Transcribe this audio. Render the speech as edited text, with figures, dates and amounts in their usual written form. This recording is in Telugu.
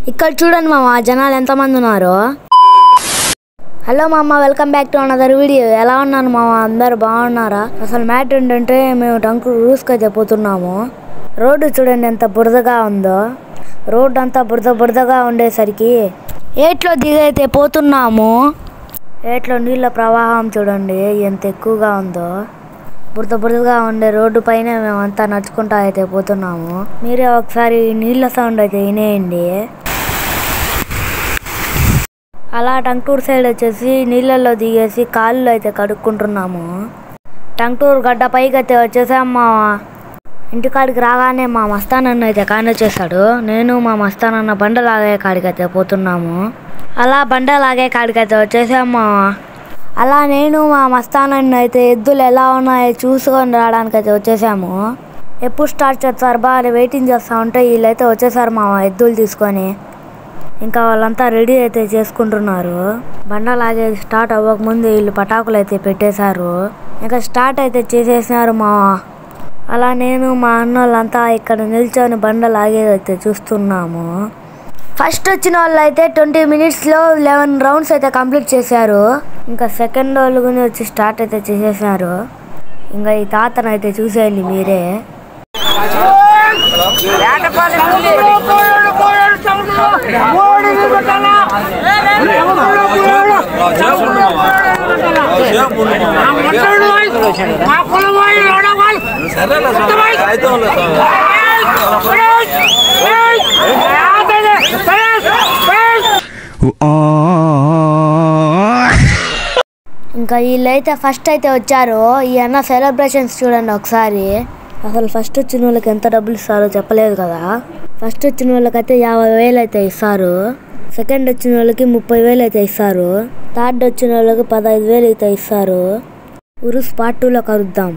ఇక్కడ చూడండి మామ జనాలు ఎంతమంది ఉన్నారు. హలో మామ, welcome back to another video. ఎలా ఉన్నాను మామ? అందరు బాగున్నారా? అసలు మ్యాటర్ ఏంటంటే మేము టంకు రూస్కి అయితే పోతున్నాము. రోడ్డు చూడండి ఎంత బురదగా ఉందో. రోడ్డు అంతా బురదగా ఉండేసరికి ఏట్లో దిగైతే పోతున్నాము. ఏట్లో నీళ్ళ ప్రవాహం చూడండి ఎంత ఎక్కువగా ఉందో. బురదగా ఉండే రోడ్డు పైన మేమంతా నడుచుకుంటా అయితే పోతున్నాము. మీరే ఒకసారి నీళ్ళ సౌండ్ అయితే వినేయండి. అలా టంక్టూర్ సైడ్ వచ్చేసి నీళ్ళల్లో దిగేసి కాళ్ళు అయితే కడుక్కుంటున్నాము. టంక్టూర్ గడ్డ పైకి అయితే వచ్చేసాము. ఇంటికాడికి రాగానే మా మస్తానన్న అయితే కానొచ్చేసాడు. నేను మా మస్తానన్న బండ లాగే కాడికైతే పోతున్నాము. అలా బండ లాగే కాడికైతే వచ్చేసాము. అలా నేను మా మస్తానన్న అయితే ఎద్దులు ఎలా ఉన్నాయో చూసుకొని రావడానికైతే వచ్చేసాము. ఎప్పుడు స్టార్ట్ చేస్తారు బాగా వెయిటింగ్ చేస్తూ ఉంటే వీళ్ళైతే వచ్చేసారు మా ఎద్దులు తీసుకొని. ఇంకా వాళ్ళంతా రెడీ అయితే చేసుకుంటున్నారు. బండలాగే స్టార్ట్ అవ్వకముందు వీళ్ళు పటాకులు అయితే పెట్టేశారు. ఇంకా స్టార్ట్ అయితే చేసేసినారు మా. అలా నేను మా అన్నోళ్ళంతా ఇక్కడ నిల్చొని బండ లాగేది అయితే చూస్తున్నాము. ఫస్ట్ వచ్చిన వాళ్ళు అయితే 20 minutesలో 11 rounds అయితే కంప్లీట్ చేశారు. ఇంకా సెకండ్ వాళ్ళు కూడా వచ్చి స్టార్ట్ అయితే చేసేసారు. ఇంకా ఈ తాతను అయితే చూసేయండి మీరే. ఇంకా వీళ్ళైతే ఫస్ట్ అయితే వచ్చారు. ఈ అన్న సెలబ్రేషన్స్ చూడండి ఒకసారి. అసలు ఫస్ట్ వచ్చిన వాళ్ళకి ఎంత డబ్బులు ఇస్తారో చెప్పలేదు కదా. ఫస్ట్ వచ్చిన వాళ్ళకైతే 50,000 అయితే ఇస్తారు. సెకండ్ వచ్చిన వాళ్ళకి 30,000 అయితే ఇస్తారు. థర్డ్ వచ్చిన వాళ్ళకి 15,000 అయితే ఇస్తారు. ఉరుస్ పార్ట్ 2లో కలుద్దాం.